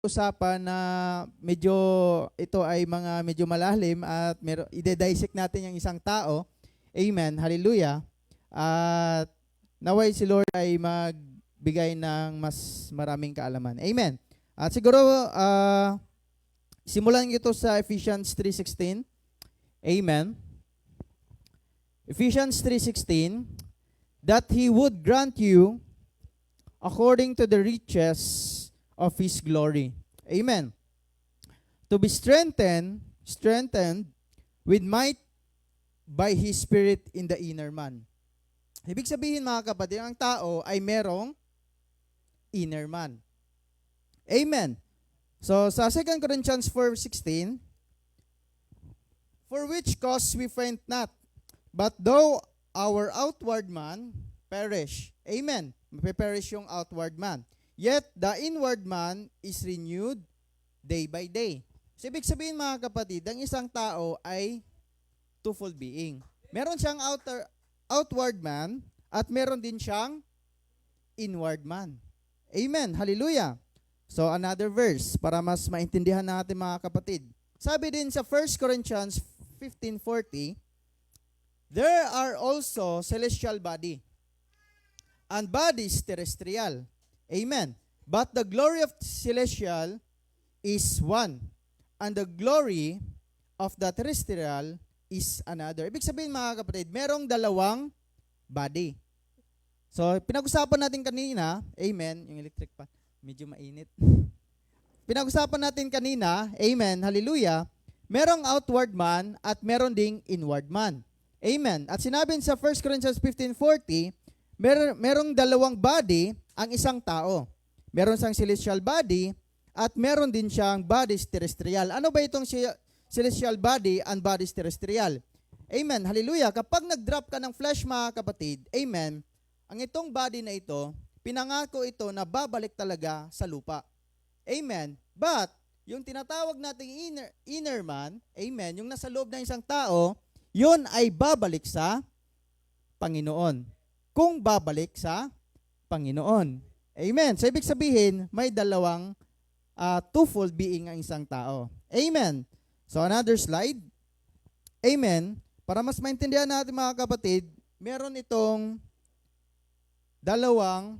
usapan na medyo ito ay mga medyo malalim at ide-dissect natin yung isang tao. Amen. Hallelujah. At naway si Lord ay magbigay ng mas maraming kaalaman. Amen. At siguro simulan ito sa Ephesians 3:16. Amen. Ephesians 3:16, that He would grant you according to the riches of His glory. Amen. To be strengthened with might by His Spirit in the inner man. Ibig sabihin mga kapatid, ang tao ay merong inner man. Amen. So sa 2 Corinthians 4:16, for which cause we faint not, but though our outward man perish. Amen. Mapiperish yung outward man. Yet the inward man is renewed day by day. So ibig sabihin mga kapatid, ang isang tao ay twofold being. Meron siyang outward man at meron din siyang inward man. Amen. Hallelujah. So another verse para mas maintindihan natin mga kapatid. Sabi din sa 1 Corinthians 15:40, there are also celestial body and bodies terrestrial. Amen. But the glory of celestial is one, and the glory of the terrestrial is another. Ibig sabihin mga kapatid, merong dalawang body. So, pinag-usapan natin kanina, amen, yung electric pan, medyo mainit. Pinag-usapan natin kanina, amen, hallelujah, merong outward man at meron ding inward man. Amen. At sinabi sa 1 Corinthians 15:40, merong dalawang body ang isang tao. Meron siyang celestial body at meron din siyang bodies terrestrial. Ano ba itong celestial body and bodies terrestrial? Amen. Hallelujah. Kapag nag-drop ka ng flesh mga kapatid, amen, ang itong body na ito, pinangako ito na babalik talaga sa lupa. Amen. But, yung tinatawag nating inner man, amen, yung nasa loob ng isang tao, yun ay babalik sa Panginoon. Kung babalik sa Panginoon. Amen. So, ibig sabihin, may dalawang twofold being ang isang tao. Amen. So, another slide. Amen. Para mas maintindihan natin mga kapatid, meron itong dalawang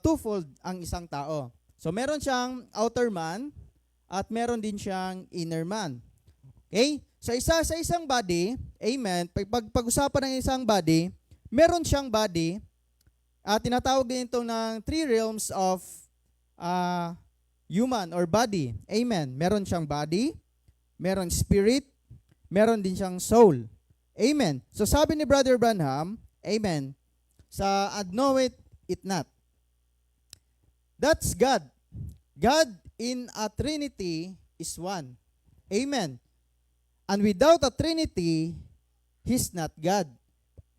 twofold ang isang tao. So, meron siyang outer man at meron din siyang inner man. Okay? So, sa isang body, amen, pag-usapan ng isang body, meron siyang body, tinatawag din ito ng three realms of human or body. Amen. Meron siyang body, meron spirit, meron din siyang soul. Amen. So sabi ni Brother Branham, amen, sa "And knoweth it not." That's God. God in a Trinity is one. Amen. And without a Trinity, He's not God.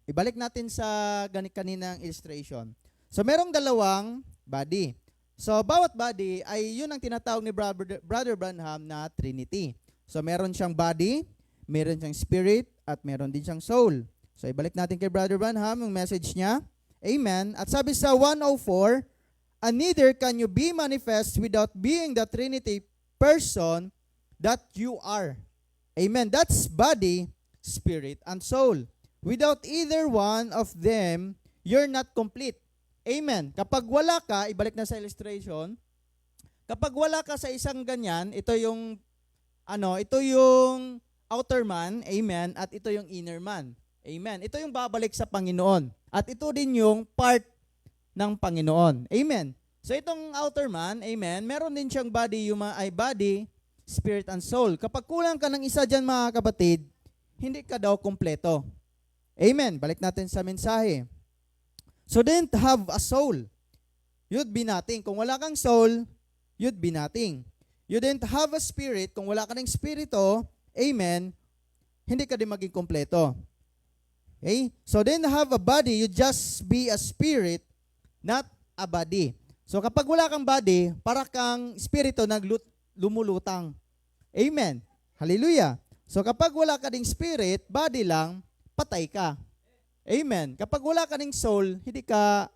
Ibalik natin sa kaninang illustration. So, merong dalawang body. So, bawat body ay yun ang tinatawag ni Brother Branham na Trinity. So, meron siyang body, meron siyang spirit, at meron din siyang soul. So, ibalik natin kay Brother Branham yung message niya. Amen. At sabi sa 104, and neither can you be manifest without being the Trinity person that you are. Amen. That's body, spirit, and soul. Without either one of them, you're not complete. Amen. Kapag wala ka, ibalik na sa illustration, kapag wala ka sa isang ganyan, ito yung outer man, amen, at ito yung inner man. Amen. Ito yung babalik sa Panginoon. At ito din yung part ng Panginoon. Amen. So itong outer man, amen, meron din siyang body, body, spirit, and soul. Kapag kulang ka ng isa dyan mga kapatid, hindi ka daw kompleto. Amen. Balik natin sa mensahe. So, didn't have a soul, you'd be nothing. Kung wala kang soul, you'd be nothing. You didn't have a spirit, kung wala ka ng spirito, amen, hindi ka din maging kompleto. Okay? So, didn't have a body, you just be a spirit, not a body. So, kapag wala kang body, para kang spirito lumulutang. Amen. Hallelujah. So, kapag wala ka ding spirit, body lang, patay ka. Amen. Kapag wala ka ng soul, hindi ka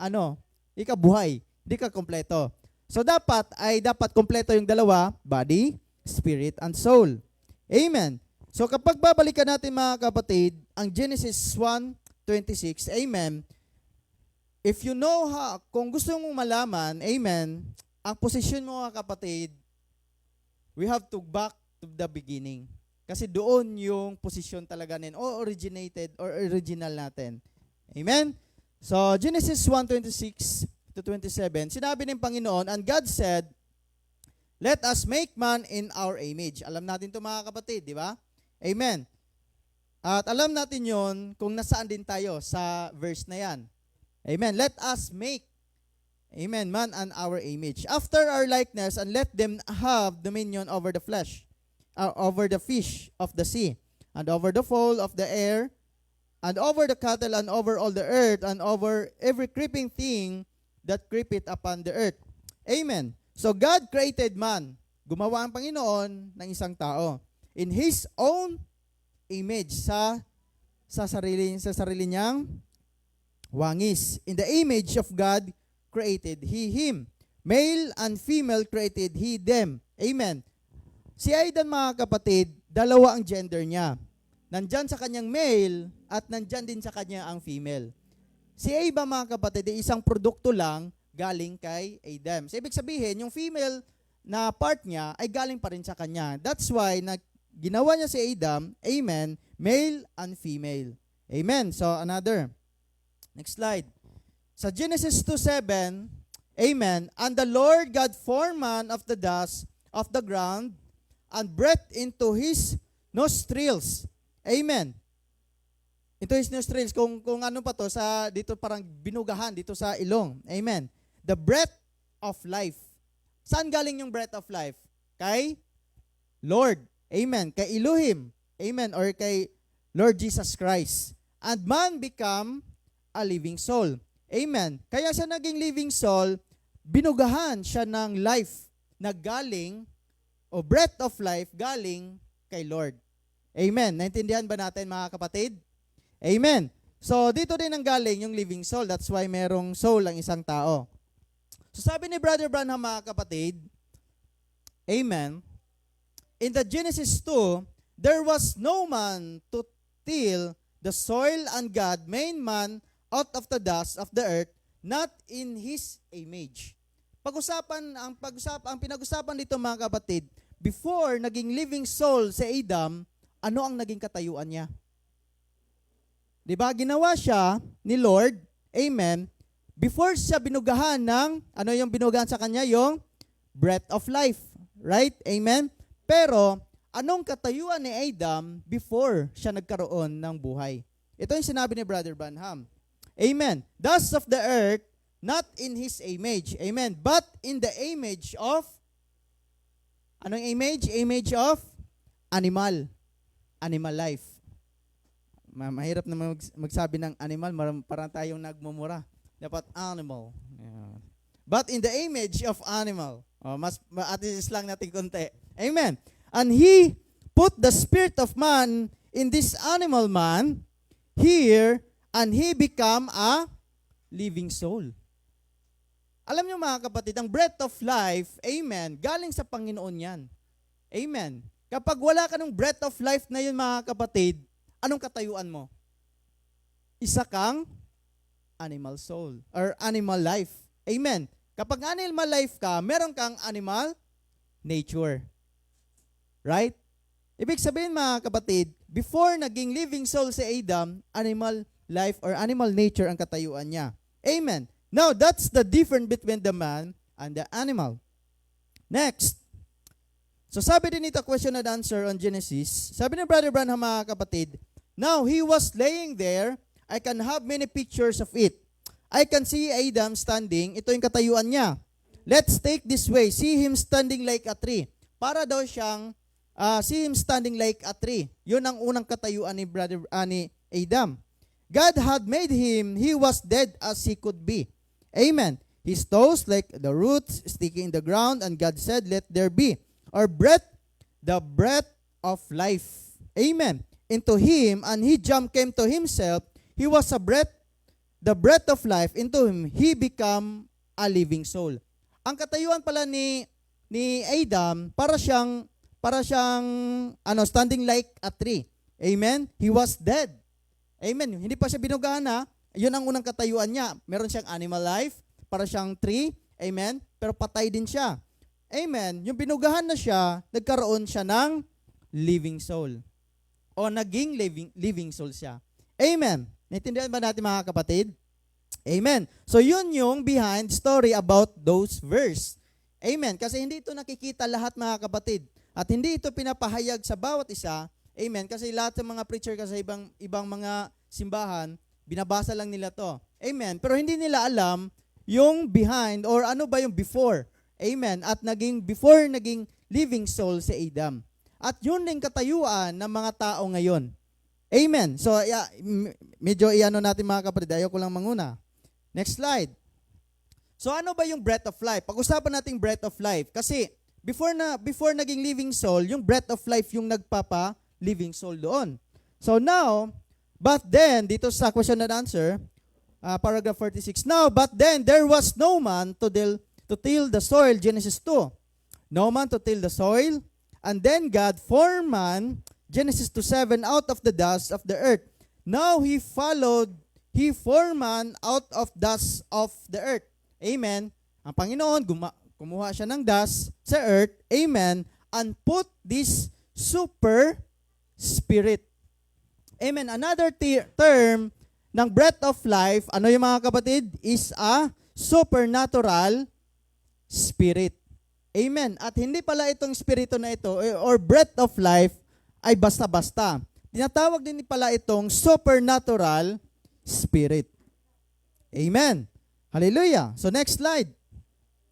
buhay. Hindi ka kompleto. So dapat kompleto yung dalawa, body, spirit, and soul. Amen. So kapag babalikan natin mga kapatid, ang Genesis 1:26, amen, if you know kung gusto mong malaman, amen, ang posisyon mo mga kapatid, we have to back to the beginning. Kasi doon yung posisyon talaga natin, o originated or original natin. Amen? So, Genesis 1:26-27, sinabi ng Panginoon, and God said, let us make man in our image. Alam natin ito mga kapatid, di ba? Amen. At alam natin yon kung nasaan din tayo sa verse na yan. Amen. Let us make, amen, man in our image, after our likeness, and let them have dominion over the flesh, over the fish of the sea, and over the fowl of the air, and over the cattle, and over all the earth, and over every creeping thing that creepeth upon the earth. Amen. So God created man. Gumawa ang Panginoon ng isang tao in His own image, sa sarili niyang wangis. In the image of God created He him. Male and female created He them. Amen. Si Adam mga kapatid, dalawa ang gender niya. Nandyan sa kanyang male at nandyan din sa kanya ang female. Si Eva mga kapatid ay isang produkto lang galing kay Adam. So, ibig sabihin, yung female na part niya ay galing pa rin sa kanya. That's why ginawa niya si Adam, amen, male and female. Amen. So, another. Next slide. Sa Genesis 2:7, amen, and the Lord God formed man of the dust of the ground and breathed into his nostrils. Amen. Into his nostrils. Kung ano pa to, dito parang binugahan, dito sa ilong. Amen. The breath of life. Saan galing yung breath of life? Kay Lord. Amen. Kay Elohim. Amen. Or kay Lord Jesus Christ. And man become a living soul. Amen. Kaya siya naging living soul, binugahan siya ng life na galing, o breath of life galing kay Lord. Amen. Naintindihan ba natin mga kapatid? Amen. So, dito din ang galing yung living soul. That's why merong soul ang isang tao. So, sabi ni Brother Branham mga kapatid, amen, in the Genesis 2, there was no man to till the soil, and God made man out of the dust of the earth, not in His image. Ang pinag-usapan dito mga kapatid, before naging living soul si Adam, ano ang naging katayuan niya? Diba? Ginawa siya ni Lord, amen, before siya binugahan ng, ano yung binugahan sa kanya? Yung breath of life. Right? Amen? Pero, anong katayuan ni Adam before siya nagkaroon ng buhay? Ito yung sinabi ni Brother Branham. Amen. Dust of the earth, not in His image. Amen. But in the image of, anong image? Image of animal. Animal life. Mahirap na magsabi ng animal, parang tayong nagmumura. Dapat animal. Yeah. But in the image of animal. Mas at-is lang natin konti. Amen. And He put the spirit of man in this animal man here, and he become a living soul. Alam niyo mga kapatid, ang breath of life, amen, galing sa Panginoon yan. Amen. Kapag wala ka ng breath of life na yun mga kapatid, anong katayuan mo? Isa kang animal soul or animal life. Amen. Kapag animal life ka, meron kang animal nature. Right? Ibig sabihin mga kapatid, before naging living soul si Adam, animal life or animal nature ang katayuan niya. Amen. Now, that's the difference between the man and the animal. Next. So sabi din ito, question and answer on Genesis. Sabi ni Brother Branham mga kapatid, now he was laying there, I can have many pictures of it. I can see Adam standing. Ito yung katayuan niya. Let's take this way. See him standing like a tree. Para daw siyang see him standing like a tree. Yun ang unang katayuan ni ni Adam. God had made him. He was dead as he could be. Amen. His toes like the roots sticking in the ground, and God said, let there be. Or breath, the breath of life. Amen. Into him, and he came to himself. He was a breath, the breath of life into him. He became a living soul. ang katayuan pala ni Adam para siyang standing like a tree. Amen. He was dead. Amen. Hindi pa siya binugahan na. Yun ang unang katayuan niya. Meron siyang animal life, para siyang tree. Amen. Pero patay din siya. Amen. Yung binugahan na siya, nagkaroon siya ng living soul. O naging living soul siya. Amen. Naintindihan ba natin mga kapatid? Amen. So yun yung behind story about those verse. Amen. Kasi hindi ito nakikita lahat mga kapatid. At hindi ito pinapahayag sa bawat isa. Amen. Kasi lahat ng mga preacher kasi ibang mga simbahan, binabasa lang nila to. Amen. Pero hindi nila alam yung behind or ano ba yung before. Amen. At before naging living soul si Adam. At yun din katayuan ng mga tao ngayon. Amen. So, medyo iano natin mga kapatid. Ayoko lang manguna. Next slide. So, ano ba yung breath of life? Pag-usapan natin breath of life. Kasi, before naging living soul, yung breath of life yung nagpapa-living soul doon. So, now, but then, dito sa question and answer, paragraph 46. Now, but then, there was no man to till the soil, Genesis 2. No man to till the soil. And then God formed man, Genesis 2:7, out of the dust of the earth. Now he formed man out of dust of the earth. Amen. Ang Panginoon, kumuha siya ng dust sa earth. Amen. And put this super spirit. Amen. Another term ng breath of life, ano yung mga kapatid? Is a supernatural spirit. Amen. At hindi pala itong spirito na ito or breath of life ay basta-basta. Tinatawag din pala itong supernatural spirit. Amen. Hallelujah. So next slide.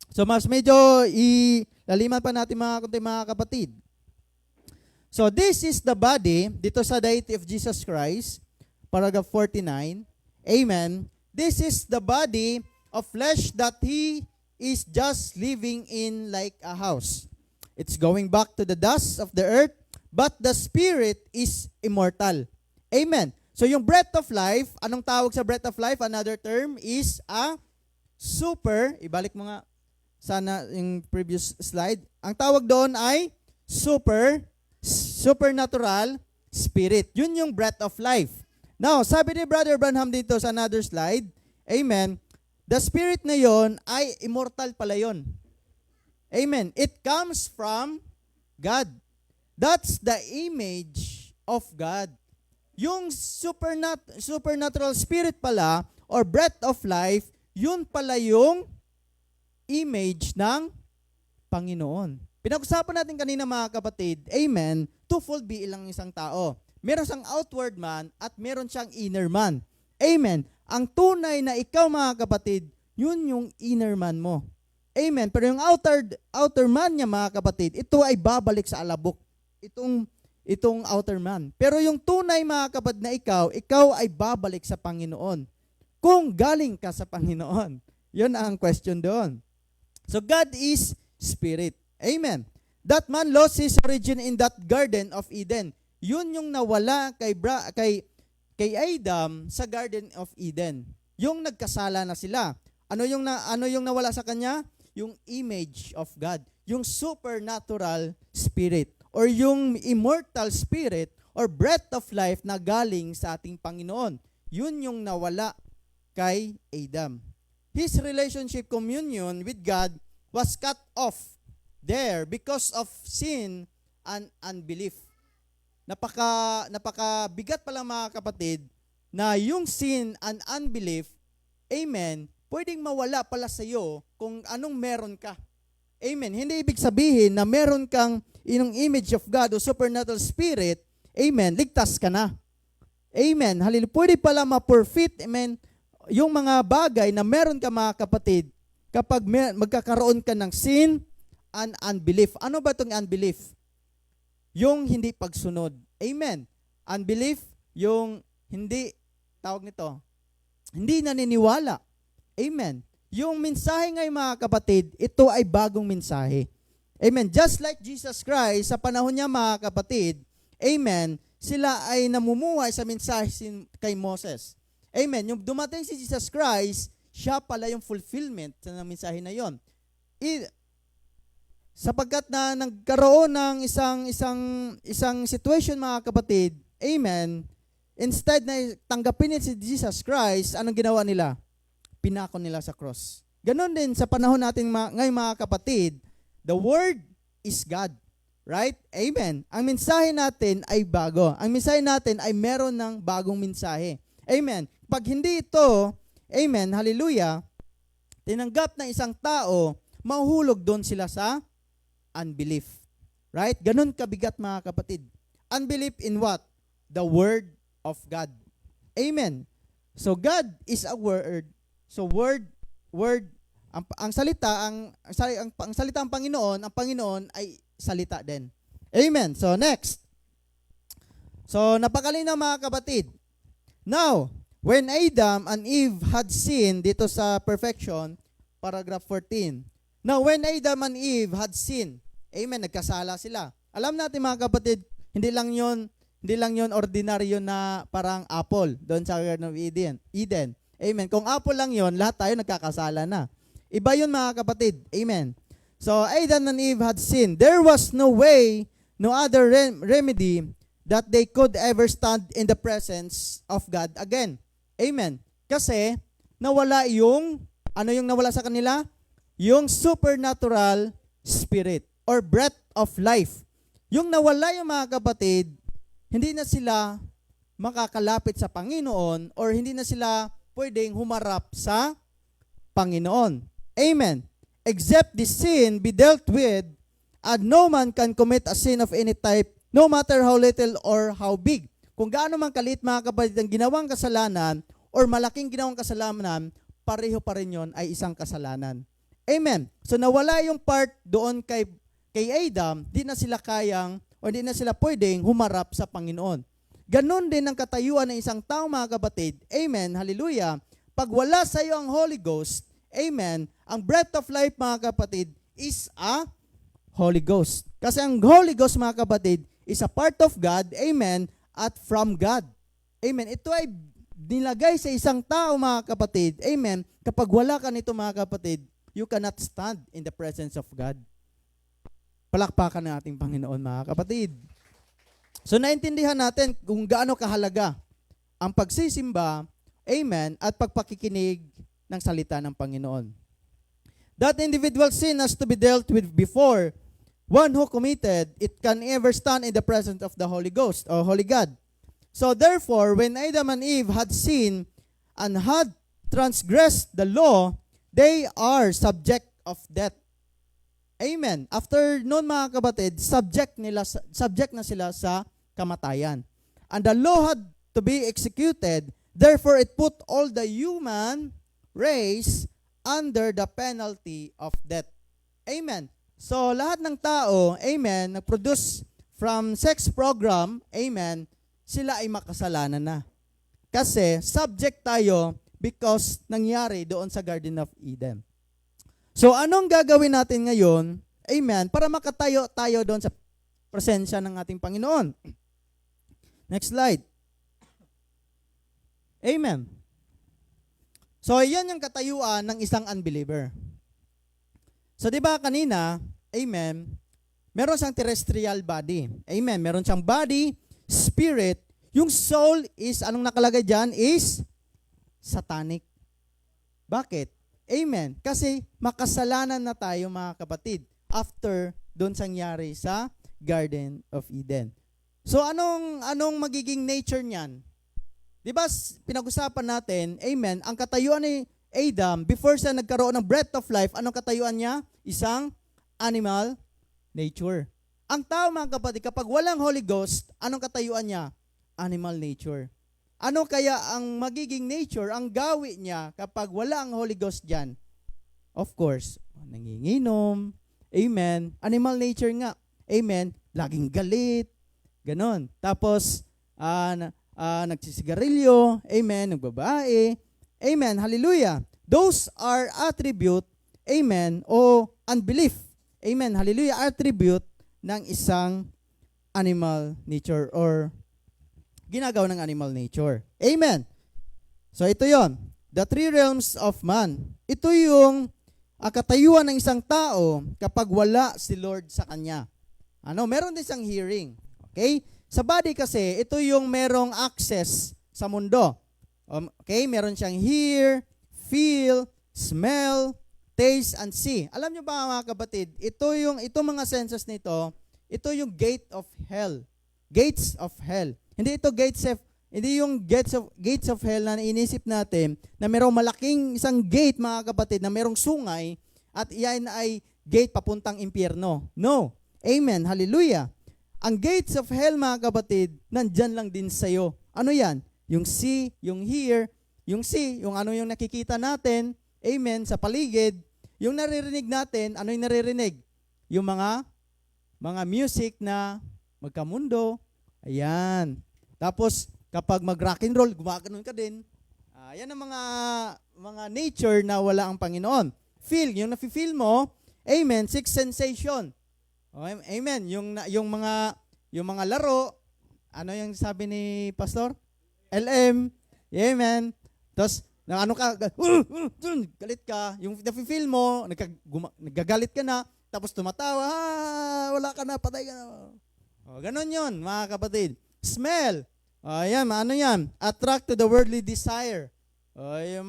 So mas medyo ilaliman pa natin mga kapatid. So this is the body, dito sa deity of Jesus Christ, paragraph 49. Amen. This is the body of flesh that He is just living in like a house. It's going back to the dust of the earth, but the spirit is immortal. Amen. So yung breath of life, anong tawag sa breath of life? Another term is a ibalik mo nga sana yung previous slide. Ang tawag doon ay supernatural spirit. Yun yung breath of life. Now, sabi ni Brother Branham dito sa another slide, amen, the spirit na yon ay immortal pala yon. Amen. It comes from God. That's the image of God. Yung supernatural spirit pala or breath of life, yun pala yung image ng Panginoon. Pinag-usapan natin kanina mga kapatid, amen, twofold being lang isang tao. Meron siyang outward man at meron siyang inner man. Amen. Ang tunay na ikaw mga kapatid, yun yung inner man mo. Amen. Pero yung outer man niya mga kapatid, ito ay babalik sa alabok. Itong outer man. Pero yung tunay mga kapatid na ikaw ay babalik sa Panginoon. Kung galing ka sa Panginoon. Yun ang question doon. So God is spirit. Amen. That man lost his origin in that Garden of Eden. Yun yung nawala kay Adam sa Garden of Eden. Yung nagkasala na sila. Ano yung nawala sa kanya? Yung image of God. Yung supernatural spirit or yung immortal spirit or breath of life na galing sa ating Panginoon. Yun yung nawala kay Adam. His relationship communion with God was cut off there because of sin and unbelief. Napakabigat pala mga kapatid na yung sin and unbelief, amen, pwedeng mawala pala sa iyo kung anong meron ka. Amen. Hindi ibig sabihin na meron kang inong image of God o supernatural spirit, amen, ligtas ka na. Amen. Hallelujah. Pwede pala ma-perfect, amen, yung mga bagay na meron ka mga kapatid kapag magkakaroon ka ng sin and unbelief. Ano ba itong unbelief? Yung hindi pagsunod. Amen. Unbelief, yung hindi, tawag nito, hindi naniniwala. Amen. Yung mensahe ngayon mga kapatid, ito ay bagong mensahe. Amen. Just like Jesus Christ, sa panahon niya mga kapatid, amen, sila ay namumuhay sa mensahe kay Moses. Amen. Yung dumating si Jesus Christ, siya pala yung fulfillment ng mensahe na yon. I- sapagkat na nagkaroon ng isang situation, mga kapatid, amen, instead na tanggapin nila si Jesus Christ, anong ginawa nila? Pinako nila sa cross. Ganon din sa panahon natin ngayon, mga kapatid, the Word is God. Right? Amen. Ang mensahe natin ay bago. Ang mensahe natin ay meron ng bagong mensahe. Amen. Pag hindi ito, amen, hallelujah, tinanggap ng isang tao, mahuhulog doon sila sa unbelief. Right? Ganon kabigat, mga kapatid. Unbelief in what? The Word of God. Amen. So God is a Word. So word, ang salita, ang salita ng Panginoon, ang Panginoon ay salita din. Amen. So next. So napakalinaw, mga kapatid. Now, when Adam and Eve had sinned, dito sa perfection, paragraph 14. Now, when Adam and Eve had sinned, amen, nagkasala sila. Alam natin, mga kapatid, hindi lang yon ordinaryo na parang apple doon sa Garden of Eden. Amen. Kung apple lang yon, lahat tayo nagkakasala na. Iba yun, mga kapatid. Amen. So, Adam and Eve had sinned. There was no way, no other remedy that they could ever stand in the presence of God again. Amen. Kasi, nawala yung, ano yung nawala sa kanila? Yung supernatural spirit or breath of life. Yung nawala yung, mga kapatid, hindi na sila makakalapit sa Panginoon or hindi na sila pwedeng humarap sa Panginoon. Amen. Except the sin be dealt with, and no man can commit a sin of any type, no matter how little or how big. Kung gaano man kalit, mga kapatid, ang ginawang kasalanan or malaking ginawang kasalanan, pareho pa rin yun ay isang kasalanan. Amen. So nawala yung part doon kay Adam, di na sila kayang o di na sila pwedeng humarap sa Panginoon. Ganon din ang katayuan ng isang tao, mga kapatid. Amen. Hallelujah. Pag wala sa iyo ang Holy Ghost, amen, ang breath of life, mga kapatid, is a Holy Ghost. Kasi ang Holy Ghost, mga kapatid, is a part of God, amen, at from God. Amen. Ito ay nilagay sa isang tao, mga kapatid, amen. Kapag wala ka nito, mga kapatid, you cannot stand in the presence of God. Palakpakan ng ating Panginoon, mga kapatid. So, naintindihan natin kung gaano kahalaga ang pagsisimba, amen, at pagpakikinig ng salita ng Panginoon. That individual sin has to be dealt with before one who committed it can ever stand in the presence of the Holy Ghost or Holy God. So therefore, when Adam and Eve had sinned and had transgressed the law, they are subject of death. Amen. After noon, mga kapatid, subject na sila sa kamatayan. And the law had to be executed. Therefore, it put all the human race under the penalty of death. Amen. So, lahat ng tao, amen, nag-produce from sex program, amen, sila ay makasalanan na. Kasi, subject tayo because nangyari doon sa Garden of Eden. So, anong gagawin natin ngayon, amen, para makatayo tayo doon sa presensya ng ating Panginoon? Next slide. Amen. So, yan yung katayuan ng isang unbeliever. So, di ba kanina, amen, meron siyang terrestrial body. Amen. Meron siyang body, spirit. Yung soul is, anong nakalagay dyan, is satanic. Bakit? Amen. Kasi makasalanan na tayo, mga kapatid, after doon sangyari sa Garden of Eden. So, anong magiging nature niyan? Di ba, pinag-usapan natin, amen, ang katayuan ni Adam, before siya nagkaroon ng breath of life, anong katayuan niya? Isang animal nature. Ang tao, mga kapatid, kapag walang Holy Ghost, anong katayuan niya? Animal nature. Ano kaya ang magiging nature, ang gawi niya kapag wala ang Holy Ghost dyan? Of course, nanginginom, amen, animal nature nga, amen, laging galit, ganon. Tapos, nagsisigarilyo, amen, nagbabae, amen, hallelujah. Those are attribute, amen, o unbelief, amen, hallelujah, attribute ng isang animal nature or ginagawa ng animal nature. Amen. So ito yon, the three realms of man. Ito yung ang katayuan ng isang tao kapag wala si Lord sa kanya? Meron din siyang hearing. Okay? Sa body kasi, ito yung merong access sa mundo. Okay? Meron siyang hear, feel, smell, taste, and see. Alam nyo ba mga kapatid, itong mga senses nito, ito yung gate of hell. Gates of hell. Hindi yung gates of hell na inisip natin na merong malaking isang gate mga kapatid na merong sungay at iyan ay gate papuntang impyerno. No. Amen. Hallelujah. Ang gates of hell mga kapatid, nandyan lang din sa'yo. Ano yan? Yung see, yung hear, yung see, yung ano yung nakikita natin, amen, sa paligid. Yung naririnig natin, ano yung naririnig? Yung mga music na magkamundo. Ayan. Tapos, kapag mag-rock and roll, gumaganon ka din. Yan ang mga nature na wala ang Panginoon. Feel, yung nafe-feel mo, amen, sixth sensation. Amen. Yung mga laro, ano yung sabi ni Pastor? LM. Amen. Tapos, galit ka, yung nafe-feel mo, nagagalit ka na, tapos tumatawa, wala ka na, patay ka na. Ganon yun, mga kapatid. Smell. Ayan, ano yan? Attract to the worldly desire. Yung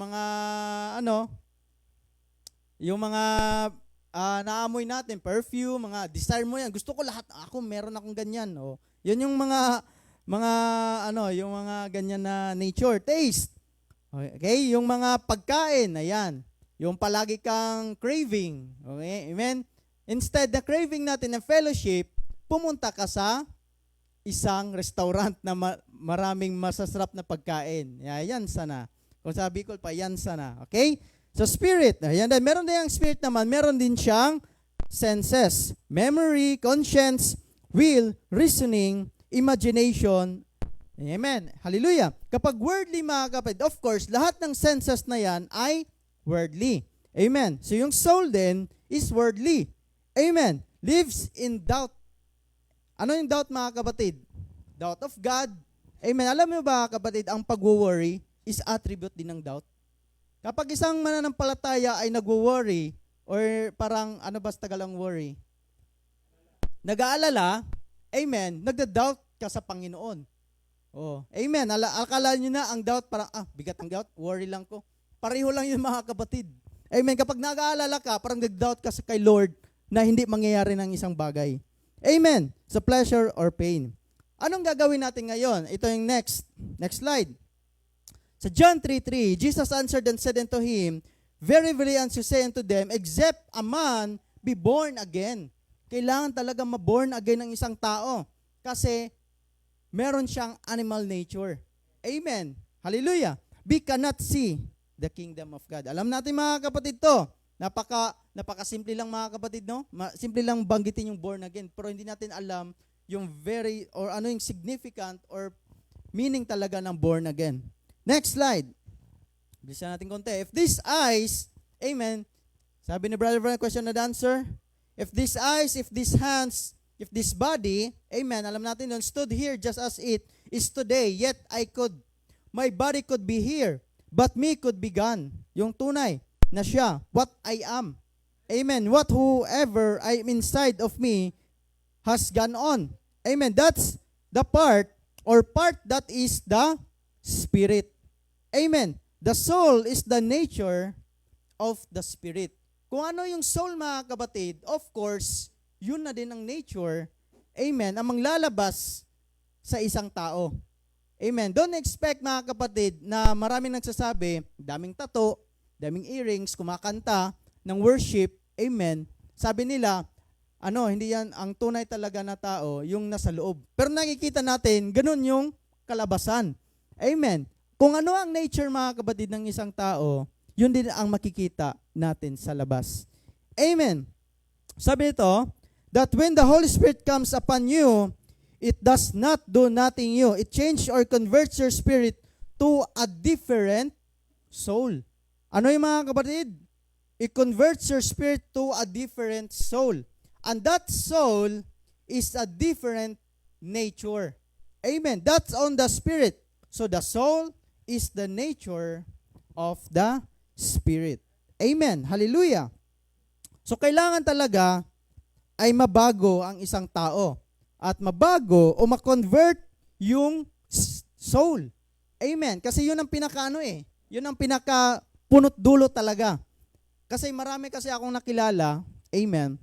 mga naamoy natin, perfume, mga desire mo yan. Gusto ko lahat, meron akong ganyan. Yun yung mga yung mga ganyan na nature. Taste. Okay, yung mga pagkain, ayan. Yung palagi kang craving. Okay, amen? Instead na craving natin ng fellowship, pumunta ka sa isang restaurant na maraming masasarap na pagkain. Yan sana. Kung sa Bicol pa, yan sana. Okay? So spirit, ayan din. Meron din ang spirit naman, meron din siyang senses. Memory, conscience, will, reasoning, imagination. Amen. Hallelujah. Kapag worldly mga kapatid, of course, lahat ng senses na yan ay worldly. Amen. So yung soul din is worldly. Amen. Lives in doubt. Ano yung doubt mga kapatid? Doubt of God. Amen. Alam mo ba kapatid, ang pag-worry is attribute din ng doubt. Kapag isang mananampalataya ay nag-worry, or parang, ano ba sa Tagalang worry? Nag-aalala, amen, nagda-doubt ka sa Panginoon. Amen. Akala nyo na ang doubt, parang, bigat ang doubt, worry lang ko. Pareho lang yun mga kapatid. Amen. Kapag nag-aalala ka, parang nag-doubt ka kay Lord na hindi mangyayari ng isang bagay. Amen. Sa pleasure or pain. Anong gagawin natin ngayon? Ito yung next slide. Sa John 3:3, Jesus answered and said unto him, Very, very unto say unto them, except a man be born again. Kailangan talaga ma-born again ng isang tao. Kasi meron siyang animal nature. Amen. Hallelujah. We cannot see the kingdom of God. Alam natin mga kapatid to. Napaka-simple lang mga kapatid, no? Simple lang banggitin yung born again. Pero hindi natin alam yung yung significant or meaning talaga ng born again. Next slide. Bilisan natin konti. If these eyes, amen, sabi ni Brother Brian, question and answer. If these eyes, if these hands, if this body, amen, alam natin yun, stood here just as it is today, yet my body could be here, but me could be gone. Yung tunay na siya, what I am. Amen. What whoever I am inside of me has gone on. Amen. That's the part that is the spirit. Amen. The soul is the nature of the spirit. Kung ano yung soul mga kapatid, of course, yun na din ang nature, amen, ang manglalabas sa isang tao. Amen. Don't expect mga kapatid na maraming nagsasabi, daming tato, daming earrings, kumakanta ng worship, amen. Sabi nila, hindi yan ang tunay talaga na tao, yung nasa loob. Pero nakikita natin, ganun yung kalabasan. Amen. Kung ano ang nature mga kapatid ng isang tao, yun din ang makikita natin sa labas. Amen. Sabi ito, that when the Holy Spirit comes upon you, it does not do nothing you. It changes or converts your spirit to a different soul. Ano yung mga kapatid? It converts your spirit to a different soul. And that soul is a different nature. Amen. That's on the spirit. So the soul is the nature of the spirit. Amen. Hallelujah. So kailangan talaga ay mabago ang isang tao. At mabago o ma-convert yung soul. Amen. Kasi yun ang pinakaano Yun ang pinaka punot dulo talaga. Kasi marami kasi akong nakilala, amen,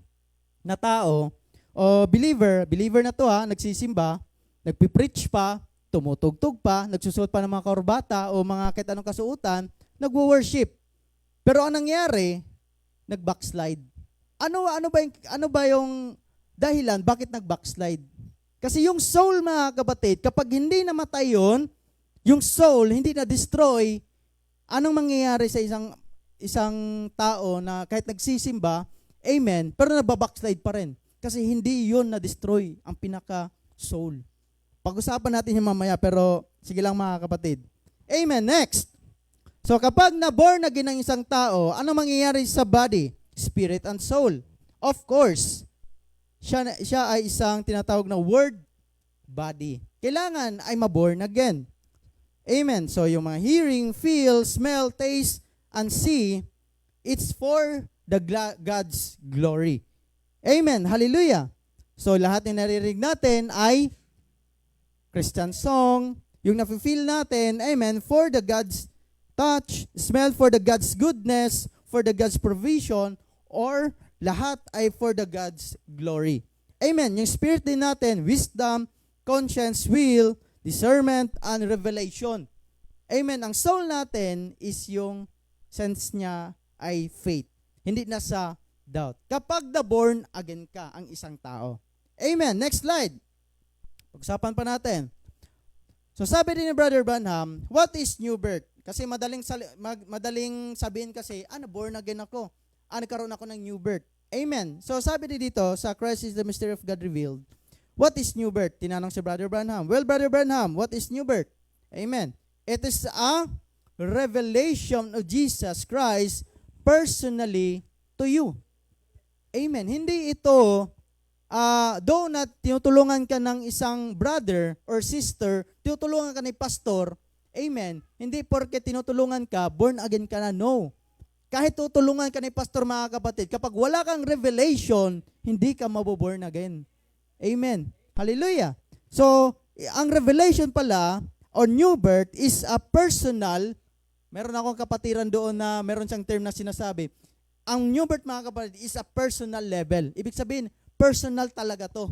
na tao, o believer na to nagsisimba, nagpipreach pa, tumutugtog pa, nagsusuot pa ng mga korbata o mga kahit anong kasuotan, nagwo-worship. Pero ang nangyari, nag-backslide. Ano ba yung dahilan bakit nag-backslide? Kasi yung soul, mga kapatid, kapag hindi namatay yun, yung soul hindi na-destroy, anong mangyayari sa isang tao na kahit nagsisimba, amen, pero nababackslide pa rin. Kasi hindi yun na-destroy ang pinaka-soul. Pag-usapan natin yung mamaya, pero sige lang mga kapatid. Amen. Next. So kapag na-born again ang isang tao, ano mangyayari sa body? Spirit and soul. Of course, siya ay isang tinatawag na word body. Kailangan ay ma-born again. Amen. So yung mga hearing, feel, smell, taste, and see, it's for the God's glory. Amen. Hallelujah. So lahat ng naririnig natin ay Christian song, yung nafe-feel natin, amen, for the God's touch, smell for the God's goodness, for the God's provision, or lahat ay for the God's glory. Amen. Yung spirit din natin, wisdom, conscience, will, discernment, and revelation. Amen. Ang soul natin is yung sense niya ay faith. Hindi na sa doubt. Kapag born again ka ang isang tao. Amen. Next slide. Pag-usapan pa natin. So sabi din ni Brother Branham, what is new birth? Kasi madaling sabihin kasi, born again ako. Nagkaroon ako ng new birth. Amen. So sabi din dito, sa Christ is the mystery of God revealed. What is new birth? Tinanong si Brother Branham. Well, Brother Branham, what is new birth? Amen. It is a revelation of Jesus Christ personally to you. Amen. Hindi ito, though na tinutulungan ka ng isang brother or sister, tinutulungan ka ni pastor, amen, hindi porke tinutulungan ka, born again ka na, no. Kahit tutulungan ka ni pastor, mga kapatid, kapag wala kang revelation, hindi ka maboborn again. Amen. Hallelujah. So, ang revelation pala, or new birth, is a personal, meron akong kapatiran doon na meron siyang term na sinasabi, ang new birth, mga kapatid, is a personal level. Ibig sabihin, personal talaga to.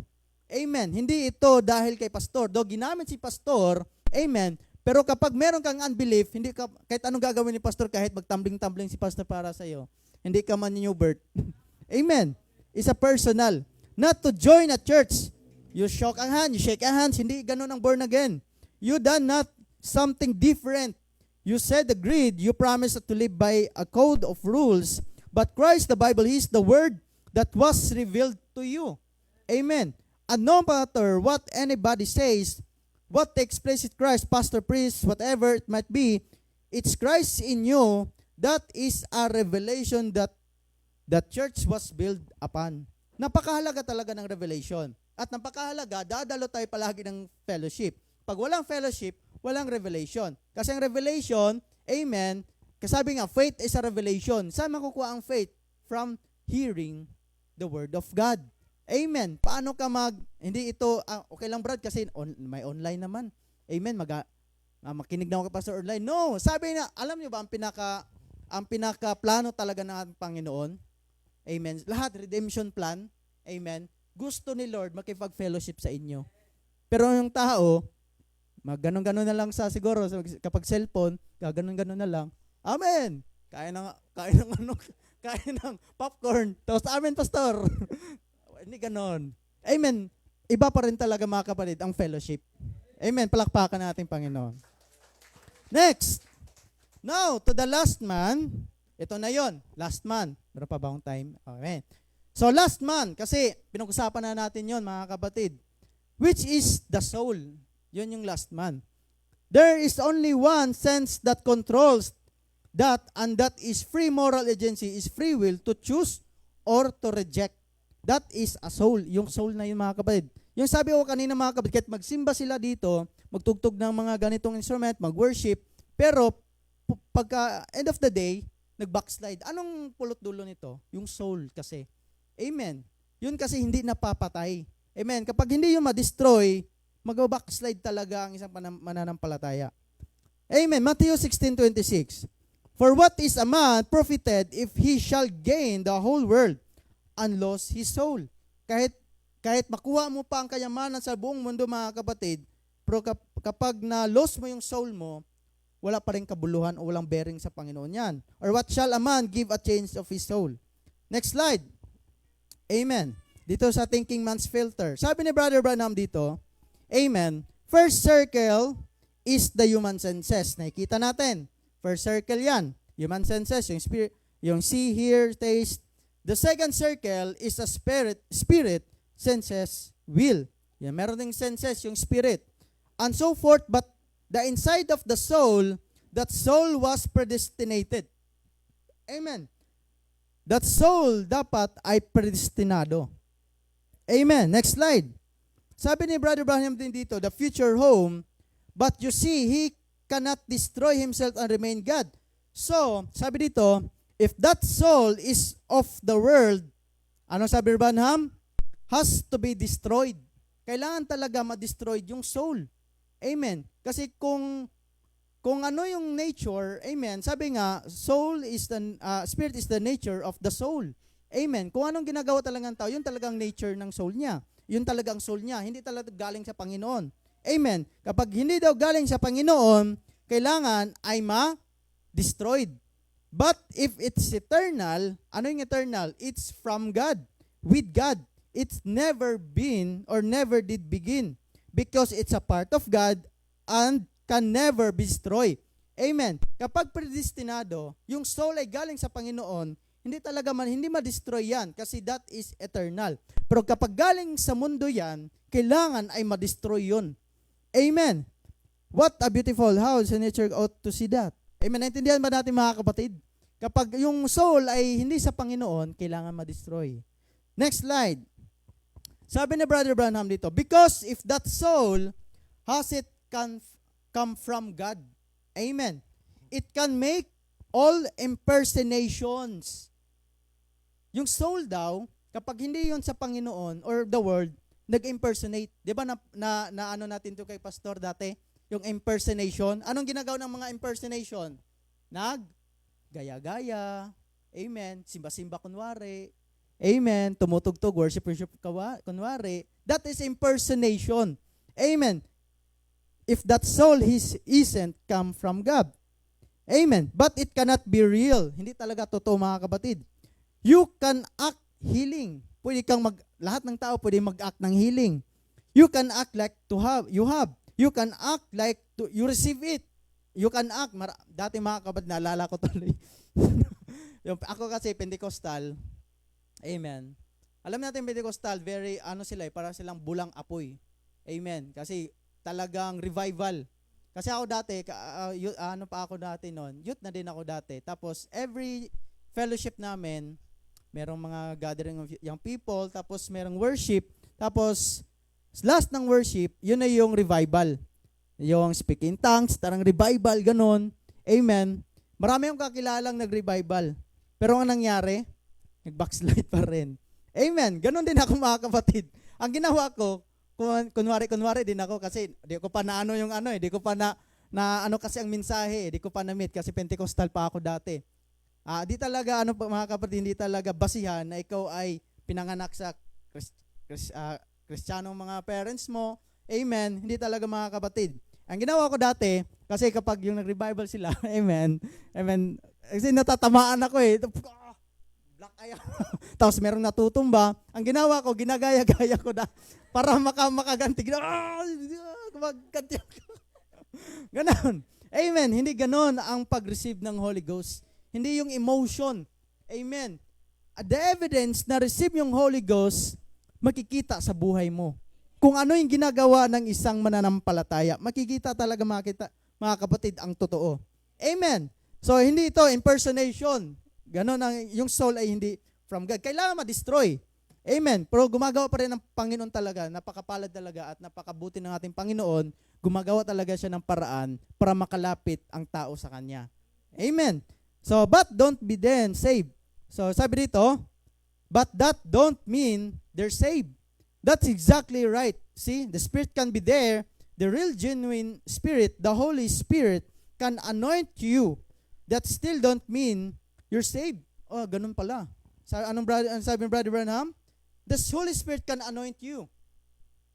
Amen. Hindi ito dahil kay pastor. Though ginamit si pastor, amen, pero kapag meron kang unbelief, hindi ka, kahit anong gagawin ni pastor, kahit magtumbling-tumbling si pastor para sa'yo, hindi ka man new birth. Amen. It's a personal. Not to join a church. You shake a hand, hindi ganun ang born again. You done not something different. You said agreed, you promised to live by a code of rules, but Christ, the Bible, is the word that was revealed to you. Amen. And no matter what anybody says, what takes place with Christ, pastor, priest, whatever it might be, it's Christ in you. That is a revelation that the church was built upon. Napakahalaga talaga ng revelation. At napakahalaga, dadalo tayo palagi ng fellowship. Pag walang fellowship, walang revelation. Kasi ang revelation, amen, kasabi nga, faith is a revelation. Saan makukuha ang faith? From hearing the word of God. Amen. Paano ka hindi ito, okay lang Brad, kasi may online naman. Amen. Makinig na ako kay Pastor online. No, sabi na, alam niyo ba, ang pinaka plano talaga ng ating Panginoon, amen, lahat, redemption plan, amen, gusto ni Lord makipag-fellowship sa inyo. Pero yung tao, ganon-ganon na lang siguro, kapag cellphone, ganon-ganon na lang, amen, kain ng popcorn, tapos amen, pastor. Hindi ganon. Amen. Iba pa rin talaga, mga kapatid, ang fellowship. Amen. Palakpakan natin, Panginoon. Next. Now, to the last man. Ito na yon, last man. Meron pa ba akong time? Amen. So, last man, kasi pinag-usapan na natin yon, mga kapatid. Which is the soul. Yun yung last man. There is only one sense that controls that, and that is free moral agency, is free will to choose or to reject. That is a soul. Yung soul na yun, mga kapatid. Yung sabi ko kanina, mga kapatid, kahit magsimba sila dito, magtugtog ng mga ganitong instrument, mag-worship, pero pagka end of the day, nag-backslide. Anong pulot dulo nito? Yung soul kasi. Amen. Yun kasi hindi napapatay. Amen. Kapag hindi yung ma-destroy, mag-backslide talaga ang isang mananampalataya. Amen. Matthew 16:26. For what is a man profited if he shall gain the whole world and lose his soul? Kahit makuha mo pa ang kayamanan sa buong mundo, mga kapatid, pero kapag na-lose mo yung soul mo, wala pa rin kabuluhan o walang bearing sa Panginoon yan. Or what shall a man give a change of his soul? Next slide. Amen. Dito sa Thinking Man's Filter. Sabi ni Brother Branham dito, amen, first circle is the human senses. Nakikita natin. First circle yan. Human senses, yung spirit, yung see, hear, taste. The second circle is a spirit, senses, will. Yan, meron ding senses, yung spirit. And so forth, but the inside of the soul, that soul was predestinated. Amen. That soul dapat ay predestinado. Amen. Next slide. Sabi ni Brother Branham din dito, the future home, but you see, he cannot destroy himself and remain God. So, sabi dito, if that soul is of the world, ano sabi ni Branham? Has to be destroyed. Kailangan talaga ma-destroyed yung soul. Amen. Kasi kung ano yung nature, amen, sabi nga, spirit is the nature of the soul. Amen. Kung anong ginagawa talagang tao, yun talagang nature ng soul niya. Yun talagang soul niya, hindi talaga galing sa Panginoon. Amen. Kapag hindi daw galing sa Panginoon, kailangan ay ma-destroyed. But if it's eternal, ano yung eternal? It's from God, with God. It's never been or never did begin. Because it's a part of God and can never be destroyed. Amen. Kapag predestinado, yung soul ay galing sa Panginoon, hindi ma-destroy yan kasi that is eternal. Pero kapag galing sa mundo yan, kailangan ay ma-destroy yun. Amen. What a beautiful house and nature ought to see that. Amen. Naintindihan ba natin, mga kapatid? Kapag yung soul ay hindi sa Panginoon, kailangan ma-destroy. Next slide. Sabi ni Brother Branham dito, because if that soul has it come from God, amen, it can make all impersonations. Yung soul daw, kapag hindi yun sa Panginoon or the world, nag-impersonate. Di ba na ano natin to kay Pastor dati? Yung impersonation. Anong ginagawa ng mga impersonation? Gaya-gaya, amen, simba-simba kunwari, amen, tumutugtog, worship kunwari. That is impersonation. Amen. If that soul isn't come from God. Amen. But it cannot be real. Hindi talaga totoo, mga kapatid. You can act healing. Lahat ng tao pwede mag-act ng healing. You can act like you have. You can act like you receive it. You can act. Dati, mga kapatid, naalala ko tuloy. Ako kasi Pentecostal. Amen. Alam natin Pentecostal, very para silang bulang apoy. Amen. Kasi talagang revival. Kasi ako dati, ako dati noon, youth na din ako dati. Tapos every fellowship namin, merong mga gathering of young people, tapos merong worship, tapos last ng worship, yun na yung revival. Yung speak in tongues, tarang revival, ganun. Amen. Marami yung kakilalang nag-revival. Pero ang nangyari, nag-backslide pa rin. Amen. Ganon din ako, mga kapatid. Ang ginawa ko, kunwari din ako kasi di ko pa di ko pa na kasi ang mensahe, di ko pa na-meet kasi Pentecostal pa ako dati. Di talaga, mga kapatid, hindi talaga basihan na ikaw ay pinanganak sa Kristiyanong mga parents mo. Amen. Hindi talaga, mga kapatid. Ang ginawa ko dati, kasi kapag yung nag-revival sila, amen, kasi natatamaan ako black eye ako. Tapos merong natutumba. Ang ginawa ko, ginagaya-gaya ko na para makaganti. Magkanti ako. Ganon. Amen. Hindi ganon ang pag-receive ng Holy Ghost. Hindi yung emotion. Amen. The evidence na receive yung Holy Ghost, makikita sa buhay mo. Kung ano yung ginagawa ng isang mananampalataya, makikita talaga mga kapatid ang totoo. Amen. So, hindi ito impersonation. Ganon yung soul ay hindi from God. Kailangan ma-destroy. Amen. Pero gumagawa pa rin ng Panginoon talaga, napakapalad talaga at napakabuti ng ating Panginoon, gumagawa talaga siya ng paraan para makalapit ang tao sa Kanya. Amen. So, but don't be then saved. So, sabi dito, but that don't mean they're saved. That's exactly right. See, the Spirit can be there. The real genuine Spirit, the Holy Spirit, can anoint you. That still don't mean you're saved. Oh, ganun pala. Sabi ng Brother Branham? The Holy Spirit can anoint you.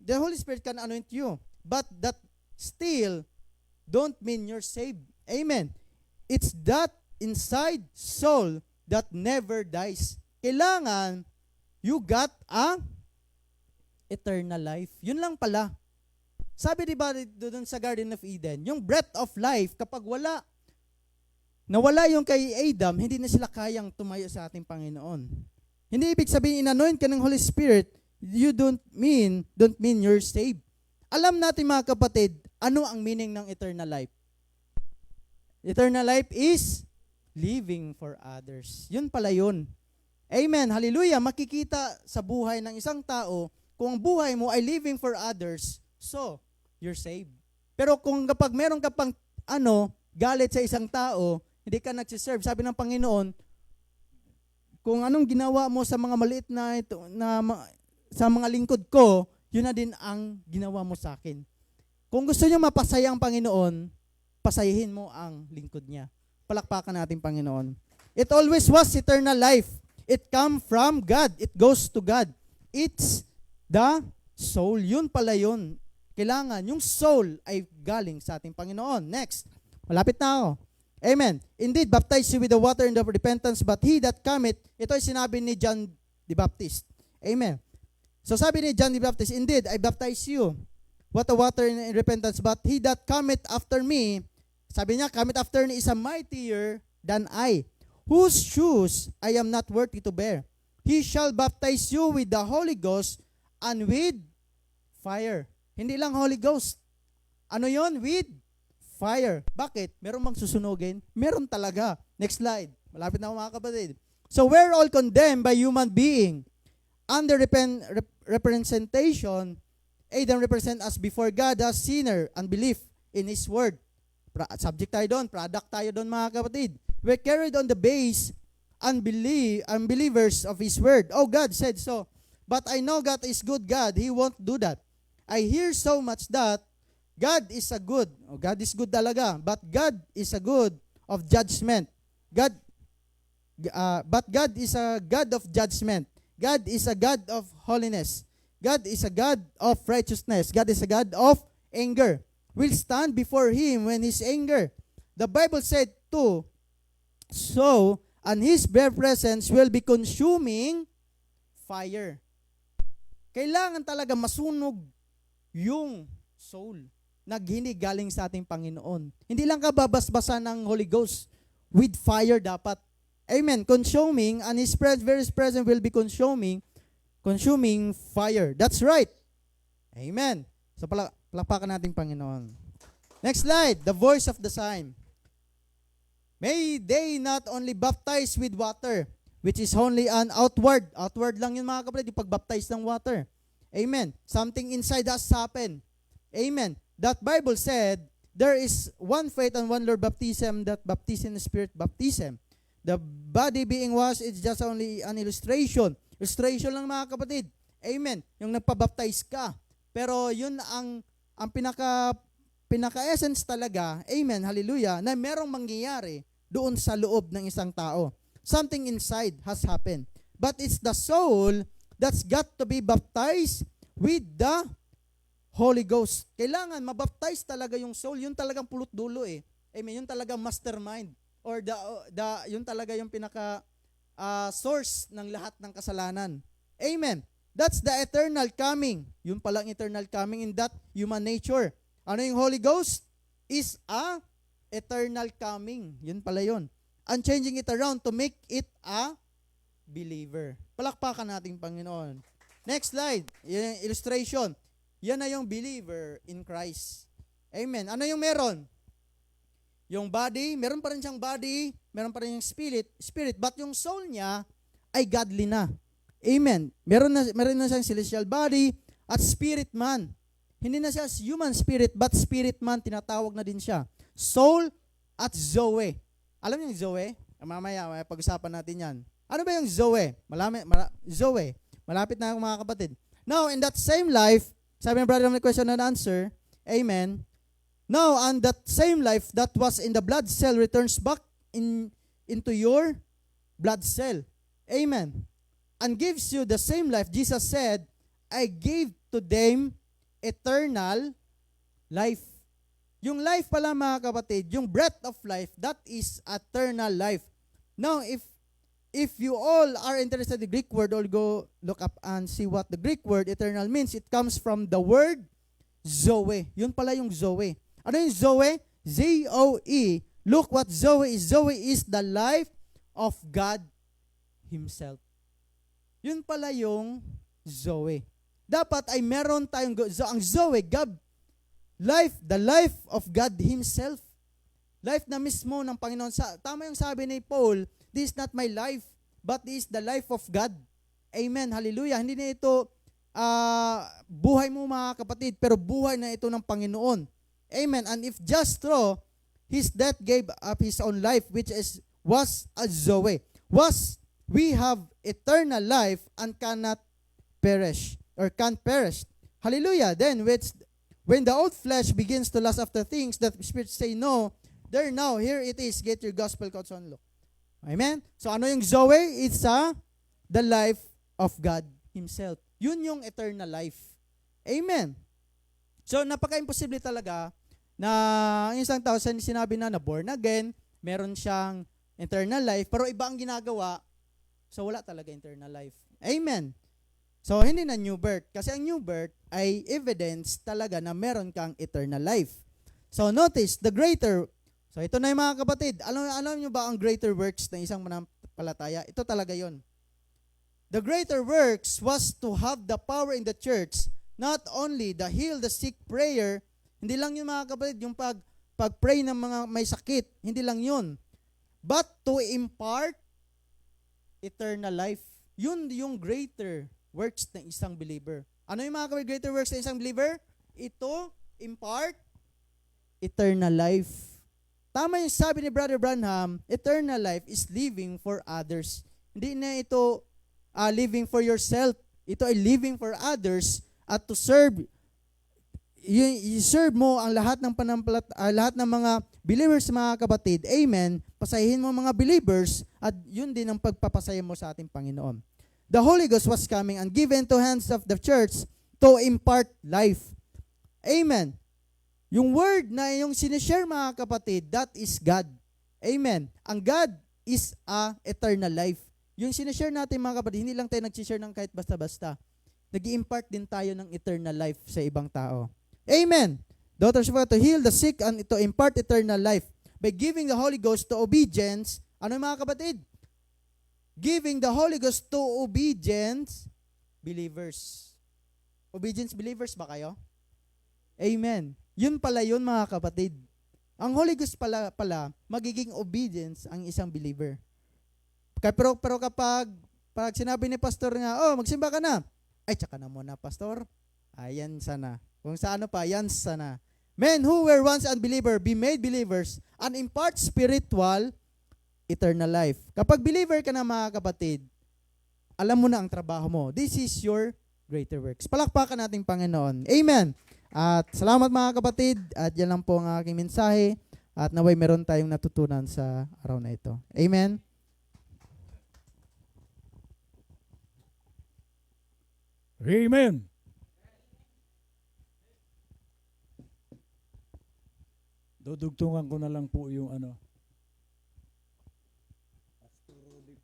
The Holy Spirit can anoint you. But that still don't mean you're saved. Amen. It's that inside soul that never dies. Kailangan you got a eternal life. Yun lang pala. Sabi diba doon sa Garden of Eden, yung breath of life, kapag nawala yung kay Adam, hindi na sila kayang tumayo sa ating Panginoon. Hindi ibig sabihin, in-anoint ka ng Holy Spirit, you don't mean you're saved. Alam natin mga kapatid, ano ang meaning ng eternal life? Eternal life is living for others. Yun pala yun. Amen. Hallelujah. Makikita sa buhay ng isang tao, kung ang buhay mo ay living for others, so, you're saved. Pero kapag meron ka pang galit sa isang tao, hindi ka nagsiserve, sabi ng Panginoon, kung anong ginawa mo sa mga maliit sa mga lingkod ko, yun na din ang ginawa mo sa akin. Kung gusto niyo mapasaya ang Panginoon, pasayahin mo ang lingkod niya. Palakpakan natin, Panginoon. It always was eternal life. It come from God. It goes to God. It's the soul. Yun pala yun. Kailangan, yung soul ay galing sa ating Panginoon. Next. Malapit na ako. Amen. Indeed, baptize you with the water in the repentance, but he that cometh, ito ay sinabi ni John the Baptist. Amen. So sabi ni John the Baptist, indeed, I baptize you with the water in repentance, but he that cometh after me, sabi niya, cometh after me is a mightier than I, whose shoes I am not worthy to bear. He shall baptize you with the Holy Ghost and with fire. Hindi lang Holy Ghost. Ano yon? With fire. Bakit? Meron bang susunugin? Meron talaga. Next slide. Malapit na ako mga kapatid. So we're all condemned by human being. Under representation, Adam represent us before God as sinner, unbelief in His word. Subject tayo doon. Product tayo doon mga kapatid. We're carried on the base unbelievers of His word. Oh, God said so. But I know God is good God. He won't do that. I hear so much that God is a good. Oh, God is good talaga. But God is a good of judgment. But God is a God of judgment. God is a God of holiness. God is a God of righteousness. God is a God of anger. We'll stand before Him when His anger. The Bible said too, so, and His bare presence will be consuming fire. Kailangan talaga masunog yung soul. Naghinig galing sa ating Panginoon. Hindi lang kababasbasa ng Holy Ghost. With fire dapat. Amen. Consuming, and His very presence will be consuming fire. That's right. Amen. So palakpakan natin Panginoon. Next slide. The voice of the sign. May they not only baptize with water, which is only an outward. Outward lang yun mga kapatid, yung pagbaptize ng water. Amen. Something inside us happen. Amen. That Bible said, there is one faith and one Lord baptism, that baptism in the Spirit baptism. The body being washed is just only an illustration. Illustration lang mga kapatid. Amen. Yung nagpabaptize ka. Pero yun ang pinaka-essence talaga, amen, hallelujah, na merong mangyayari doon sa loob ng isang tao. Something inside has happened. But it's the soul that's got to be baptized with the Holy Ghost. Kailangan mabaptize talaga yung soul. Yun talagang pulot dulo eh. Amen. Yun talagang mastermind. Or yun talaga yung pinaka source ng lahat ng kasalanan. Amen. That's the eternal coming. Yun palang eternal coming in that human nature. Ano yung Holy Ghost? Is a eternal coming. Yun pala yun. And changing it around to make it a believer. Palakpakan natin Panginoon. Next slide. Yan yung illustration. Yan na yung believer in Christ. Amen. Ano yung meron? Yung body, meron pa rin siyang body, meron pa rin yung spirit, but yung soul niya ay godly na. Amen. Meron na siyang celestial body at spirit man. Hindi na siya human spirit, but spirit man, tinatawag na din siya. Soul at Zoe. Alam niyo yung Zoe? Mamaya, pag-usapan natin yan. Ano ba yung Zoe? Zoe. Malapit na ako mga kapatid. Now, in that same life, sabi ng brother ng question and answer, amen. Now, and that same life that was in the blood cell returns back into your blood cell. Amen. And gives you the same life. Jesus said, I gave to them eternal life. Yung life pala mga kapatid, yung breath of life, that is eternal life. Now, if you all are interested in the Greek word, all go look up and see what the Greek word eternal means. It comes from the word Zoe. Yun pala yung Zoe. Ano yung Zoe? Z-O-E. Look what Zoe is. Zoe is the life of God Himself. Yun pala yung Zoe. Dapat ay meron tayong, ang Zoe, God, life, the life of God Himself. Life na mismo ng Panginoon. Tama yung sabi ni Paul, this is not my life, but this is the life of God. Amen. Hallelujah. Hindi na ito buhay mo mga kapatid, pero buhay na ito ng Panginoon. Amen. And if just through His death gave up His own life, which was a Zoe, we have eternal life and cannot perish or can't perish. Hallelujah. Then when the old flesh begins to lust after things that Spirit say no, there now, here it is, get your gospel coats on look. Amen? So ano yung Zoe? It's the life of God Himself. Yun yung eternal life. Amen. So napaka-imposible talaga na isang tao sinabi na born again, meron siyang eternal life, pero iba ang ginagawa, so wala talaga eternal life. Amen. So hindi na new birth. Kasi ang new birth ay evidence talaga na meron kang eternal life. So notice, the greater, so ito na yung mga kapatid, alam nyo ba ang greater works ng isang manampalataya? Ito talaga yon. The greater works was to have the power in the church, not only the heal the sick prayer, hindi lang yun mga kapatid, yung pag-pray ng mga may sakit, hindi lang yun, but to impart eternal life. Yun yung greater works ng isang believer. Ano yung mga kapatid, greater works ng isang believer? Ito, impart eternal life. Tama yung sabi ni Brother Branham, eternal life is living for others. Hindi na ito living for yourself. Ito ay living for others at to serve. I-serve mo ang lahat ng lahat ng mga believers mga kapatid. Amen. Pasayahin mo mga believers at yun din ang pagpapasaya mo sa ating Panginoon. The Holy Ghost was coming and given to hands of the church to impart life. Amen. Yung word na yung sinishare mga kapatid, that is God. Amen. Ang God is eternal life. Yung sinishare natin mga kapatid, hindi lang tayo nag-share ng kahit basta-basta. Nag-i-impart din tayo ng eternal life sa ibang tao. Amen. Daughters of God, to heal the sick and to impart eternal life by giving the Holy Ghost to obedience. Ano mga kapatid? Giving the Holy Ghost to obedience believers. Obedience believers ba kayo? Amen. Yun pala yun mga kapatid. Ang Holy Ghost pala magiging obedience ang isang believer. Pero kapag sinabi ni pastor nga, magsimba ka na. Ay, tsaka na muna, pastor. Ayan sana. Kung sa ano pa, yan sana. Men who were once unbeliever, be made believers, and impart spiritual eternal life. Kapag believer ka na mga kapatid, alam mo na ang trabaho mo. This is your greater works. Palakpakan nating Panginoon. Amen. At salamat mga kapatid. At yan lang po ang aking mensahe. At naway meron tayong natutunan sa araw na ito. Amen. Amen. Dudugtungan ko na lang po yung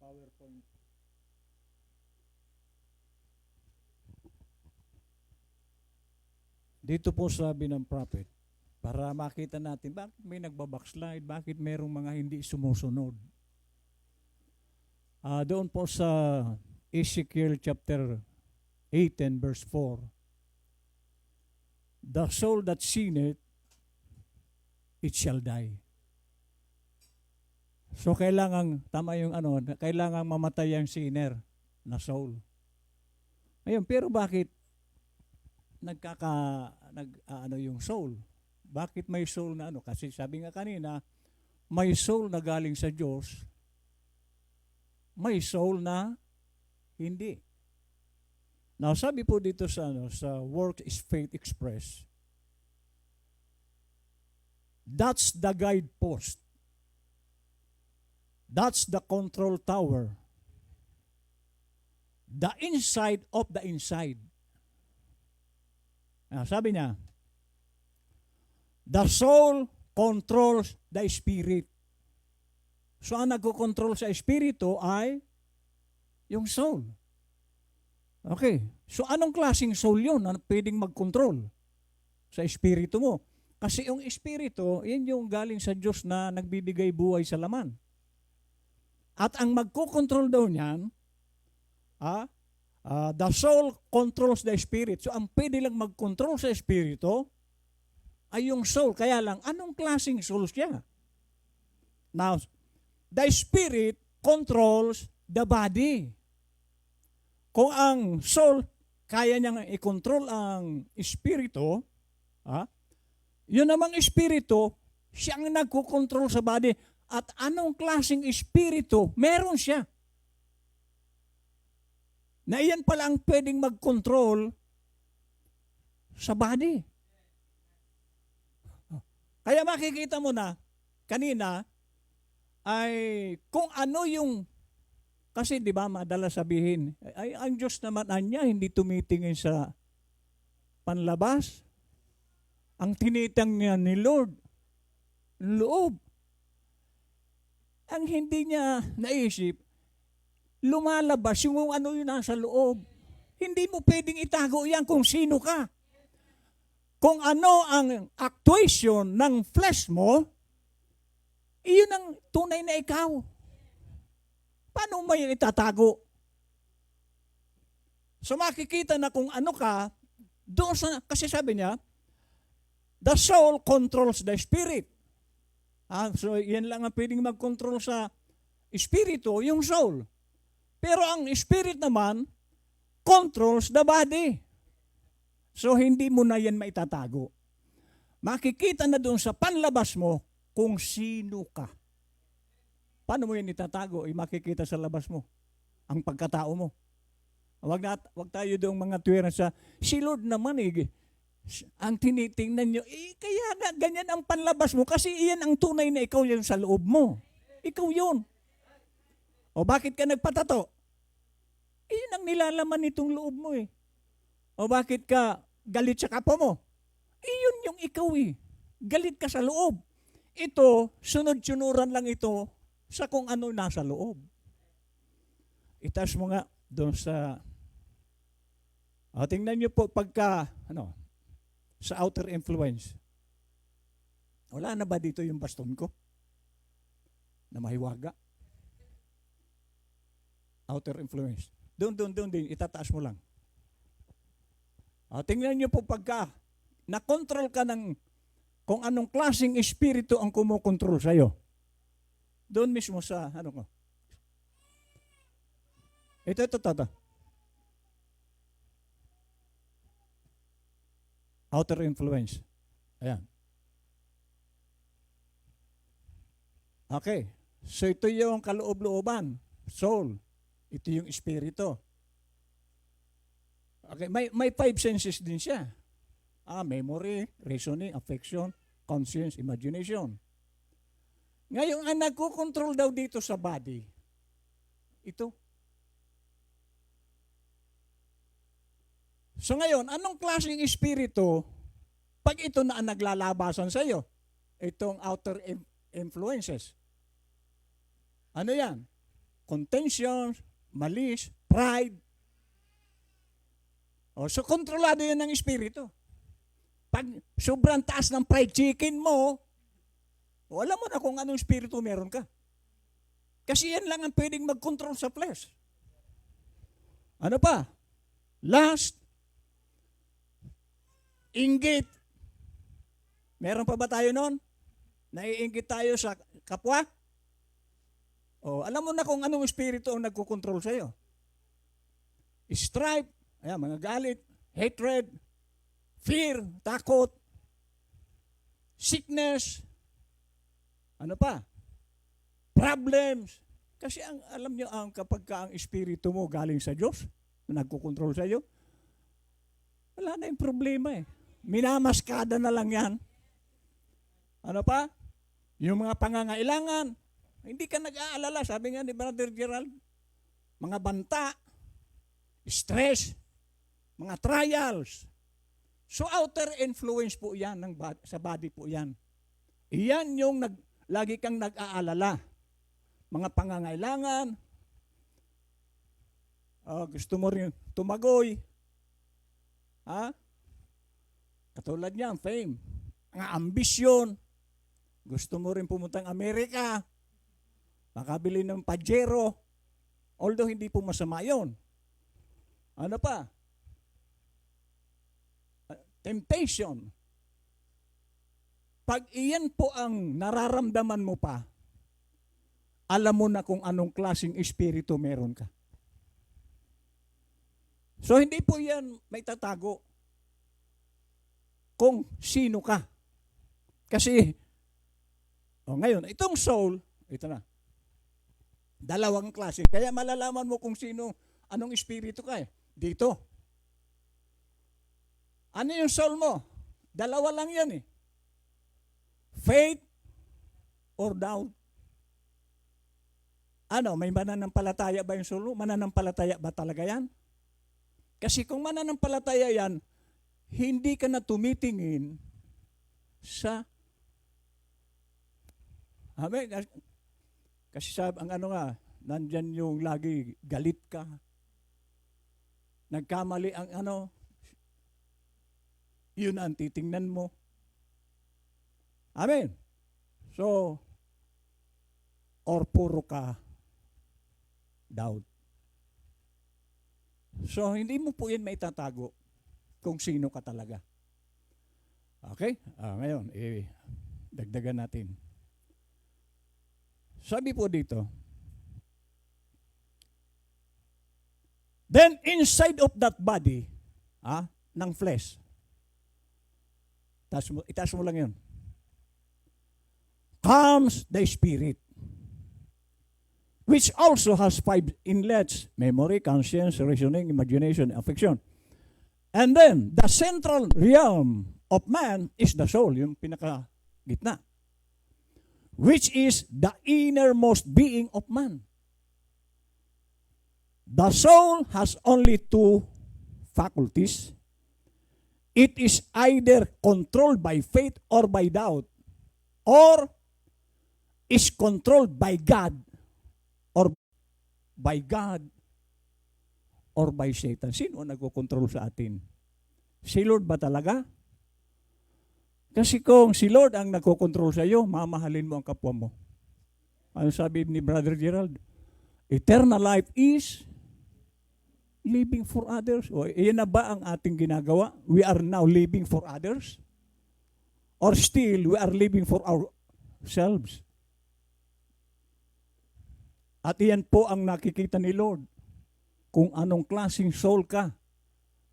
PowerPoint. Dito po sabi ng prophet, para makita natin bakit may nagbabackslide, bakit merong mga hindi sumusunod. Doon po sa Ezekiel chapter 18 verse 4, the soul that sinneth, it shall die. So kailangan, tama yung kailangan mamatay ang sinner na soul. Ayun, pero bakit yung soul? Bakit may soul na Kasi sabi nga kanina, may soul na galing sa Diyos, may soul na hindi. Now, sabi po dito sa Work is Faith Express, that's the guidepost. That's the control tower. The inside of the inside. Sabi niya, the soul controls the spirit. So, ang nagko-control sa espiritu ay yung soul. Okay. So, anong klaseng soul yun na pwedeng mag-control sa espiritu mo? Kasi yung espiritu, yan yung galing sa Diyos na nagbibigay buhay sa laman. At ang magko-control daw niyan, the soul controls the spirit. So, ang pwede lang mag-control sa espiritu ay yung soul. Kaya lang, anong klaseng soul siya? Now, the spirit controls the body. Kung ang soul, kaya niyang i-control ang espiritu, yun namang espiritu, siyang nagko-control sa body. At anong klaseng espiritu, meron siya. Na iyan pala ang pwedeng mag-control sa body. Kaya makikita mo na, kanina, ay kung ano yung, kasi di ba madalas sabihin, ay ang Diyos naman niya hindi tumitingin sa panlabas. Ang tinitang niya ni Lord, loob. Ang hindi niya naisip, lumalabas yung ano yun nasa loob. Hindi mo pwedeng itago yan kung sino ka. Kung ano ang actuation ng flesh mo, iyon ang tunay na ikaw. Paano mo yan itatago? So makikita na kung ano ka, doon sa, kasi sabi niya, the soul controls the spirit. So yan lang ang pwedeng mag-control sa espiritu, yung soul. Pero ang spirit naman, controls the body. So hindi mo na yan maitatago. Makikita na doon sa panlabas mo kung sino ka. Paano mo yan itatago? Makikita sa labas mo ang pagkatao mo. Wag tayo doong mga tuwiran sa, si Lord naman ang tinitingnan nyo, kaya nga ganyan ang panlabas mo kasi iyan ang tunay na ikaw yan sa loob mo. Ikaw yun. O bakit ka nagpatato? Iyan ang nilalaman nitong loob mo eh. O bakit ka galit sa kapwa mo? Iyon yung ikaw eh. Galit ka sa loob. Ito, sunod-sunuran lang ito sa kung ano nasa loob. Itaas mo nga doon sa, tingnan nyo po pagka, sa outer influence. Wala na ba dito yung baston ko? Na mahiwaga? Outer influence. Doon din, itataas mo lang. Tingnan nyo po pagka na-control ka ng kung anong klaseng espiritu ang kumokontrol sa'yo. Doon mismo sa, Ito. Outer influence. Ayan. Okay. So ito yung kaloob-looban. Soul. Ito yung espiritu. Okay. May five senses din siya. Memory, reasoning, affection, conscience, imagination. Ngayon, ang nagkukontrol daw dito sa body, ito. So ngayon, anong klaseng espiritu pag ito na ang naglalabasan sa iyo? Itong outer influences. Ano yan? Contention, malice, pride. So kontrolado yan ng espiritu. Pag sobrang taas ng fried chicken mo, alam mo na kung anong espiritu meron ka. Kasi yan lang ang pwedeng mag-control sa flesh. Ano pa? Last, inggit. Meron pa ba tayo noon? Naiinggit tayo sa kapwa? Alam mo na kung anong espiritu ang nagkukontrol sa iyo. Strife, mga galit, hatred, fear, takot, sickness, ano pa? Problems, Kasi alam niyo, kapag ka ang espiritu mo galing sa Diyos, na nagkukontrol sa iyo, wala na yung problema eh. Minamaskada na lang yan. Ano pa? Yung mga pangangailangan, hindi ka nag-aalala. Sabi nga ni Brother Gerald, mga banta, stress, mga trials. So outer influence po yan sa body po yan. Iyan yung lagi kang nag-aalala. Mga pangangailangan, gusto mo rin tumagoy, katulad niyan, fame, ang ambisyon, gusto mo rin pumuntang Amerika, makabili ng Pajero, although hindi po masama yun. Ano pa? Temptation. Pag iyan po ang nararamdaman mo pa, alam mo na kung anong klaseng espiritu meron ka. So hindi po yan may tatago kung sino ka. Kasi, ngayon, itong soul, ito na, dalawang klase. Kaya malalaman mo kung sino, anong espiritu ka eh. Dito. Ano yung soul mo? Dalawa lang yan eh. Faith or doubt. Ano, may mananampalataya ba yung soul mo? Mananampalataya ba talaga yan? Kasi kung mananampalataya yan, hindi ka na tumitingin sa kasi ang nandyan yung lagi galit ka. Nagkamali ang yun ang titingnan mo. Amen. So, or puro ka doubt. So, hindi mo po yan maitatago kung sino ka talaga. Okay? Ngayon, dagdagan natin. Sabi po dito, then inside of that body, ng flesh, itaas mo lang yun, comes the spirit, which also has 5 inlets: memory, conscience, reasoning, imagination, affection. And then, the central realm of man is the soul, yung pinaka-gitna, which is the innermost being of man. The soul has only 2 faculties. It is either controlled by faith or by doubt, or is controlled by God, or by Satan. Sino ang nagkokontrol sa atin? Si Lord ba talaga? Kasi kung si Lord ang nagkokontrol sa iyo, mamahalin mo ang kapwa mo. Ano sabi ni Brother Gerald? Eternal life is living for others. O iyan na ba ang ating ginagawa? We are now living for others? Or still, we are living for ourselves? At iyan po ang nakikita ni Lord. Kung anong klaseng soul ka.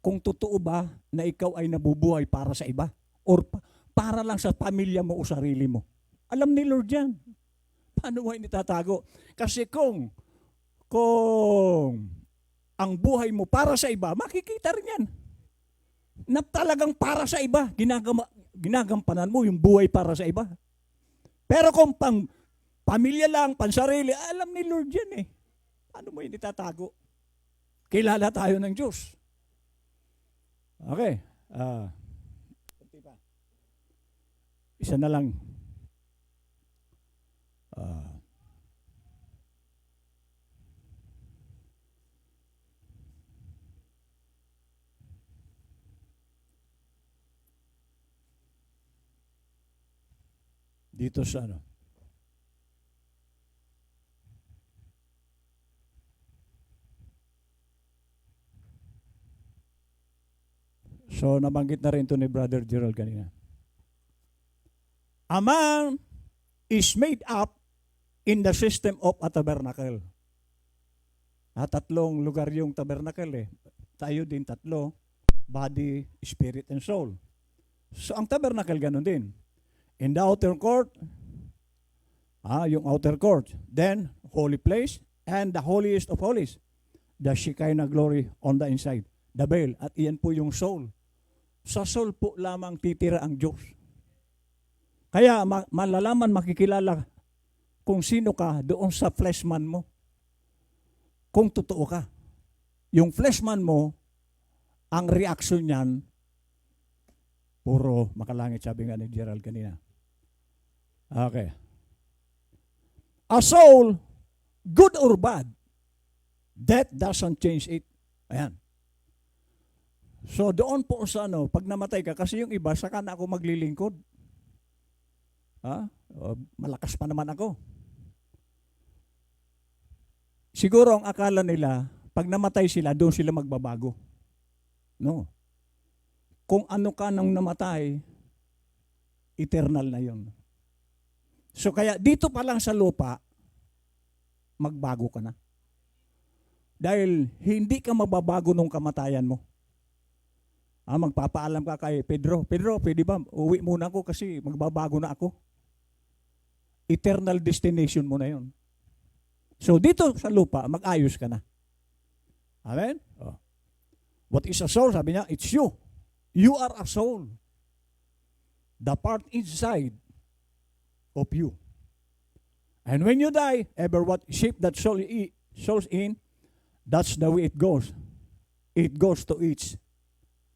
Kung totoo ba na ikaw ay nabubuhay para sa iba. Or para lang sa pamilya mo o sarili mo. Alam ni Lord yan. Paano mo initatago? Kasi kung ang buhay mo para sa iba, makikita rin yan. Na talagang para sa iba, ginagampanan mo yung buhay para sa iba. Pero kung pamilya lang, pansarili, alam ni Lord yan eh. Paano mo initatago? Kilala tayo ng Diyos. Okay. Isa na lang. Dito sa So, nabanggit na rin ito ni Brother Gerald kanina. A man is made up in the system of a tabernacle. 3 lugar yung tabernacle eh. Tayo din 3, body, spirit, and soul. So, ang tabernacle ganun din. In the outer court, Yung outer court. Then, holy place and the holiest of holies. The Shekinah glory on the inside. The veil. At iyan po yung soul. Sa soul po lamang titira ang Diyos. Kaya malalaman, makikilala kung sino ka doon sa flesh man mo. Kung totoo ka. Yung flesh man mo, ang reaction niyan, puro makalangit, sabi nga ni Gerald kanina. Okay. A soul, good or bad, that doesn't change it. Ayan. So doon po sa pag namatay ka, kasi yung iba, saka na ako maglilingkod. Malakas pa naman ako. Siguro ang akala nila, pag namatay sila, doon sila magbabago. No. Kung ano ka nang namatay, eternal na yon. So kaya dito pa lang sa lupa, magbago ka na. Dahil hindi ka mababago nung kamatayan mo. Magpapaalam ka kay Pedro, pwede ba uwi muna ako kasi magbabago na ako. Eternal destination mo na yon. So dito sa lupa, mag-ayos ka na. Amen? What is a soul? Sabi niya, it's you. You are a soul. The part inside of you. And when you die, ever what shape that soul's in, that's the way it goes. It goes to its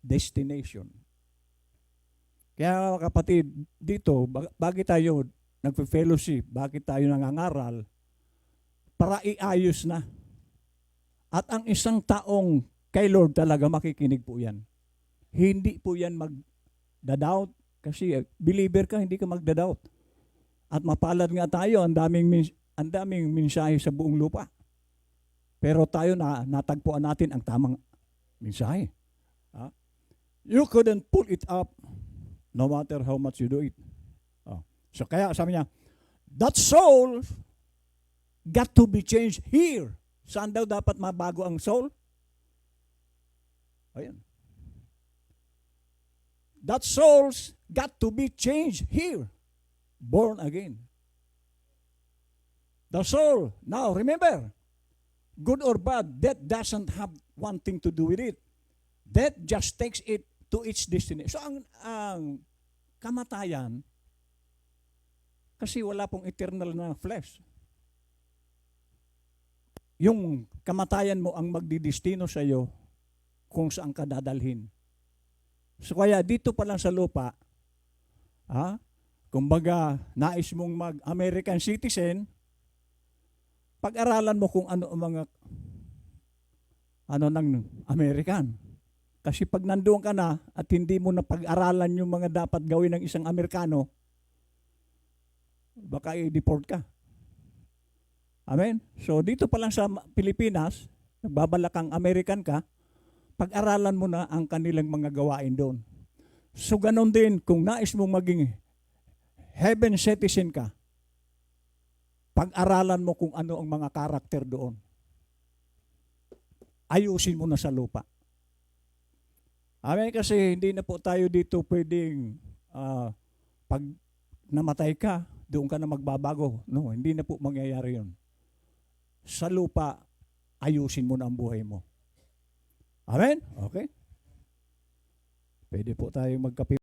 destination. Kaya kapatid, dito, bakit tayo nagpe-fellowship, bakit tayo nangangaral, para iayos na. At ang isang taong kay Lord talaga makikinig po yan. Hindi po yan magdadoubt. Kasi believer ka, hindi ka magdadoubt. At mapalad nga tayo, ang daming mensahe sa buong lupa. Pero tayo natagpuan natin ang tamang mensahe. You couldn't pull it up no matter how much you do it. So kaya sabi niya, that soul got to be changed here. Saan daw dapat mabago ang soul? Ayan. That soul's got to be changed here. Born again. The soul, now remember, good or bad, that doesn't have one thing to do with it. That just takes it to its destination. So ang kamatayan, kasi wala pong eternal na flesh. Yung kamatayan mo ang magdidestino sa iyo kung saan ka dadalhin. So kaya dito pa lang sa lupa, kumbaga nais mong mag-American citizen, pag-aralan mo kung ano ang mga ng American. Kasi pag nandoon ka na at hindi mo na pag-aralan yung mga dapat gawin ng isang Amerikano, baka i-deport ka. Amen? So dito pa lang sa Pilipinas, nagbabalakang American ka, pag-aralan mo na ang kanilang mga gawain doon. So ganon din, kung nais mong maging heaven citizen ka, pag-aralan mo kung ano ang mga karakter doon. Ayusin mo na sa lupa. Amen? Kasi hindi na po tayo dito pwedeng pag namatay ka, doon ka na magbabago. No, hindi na po mangyayari yun. Sa lupa, ayusin mo na ang buhay mo. Amen? Okay? Pwede po tayo magkape.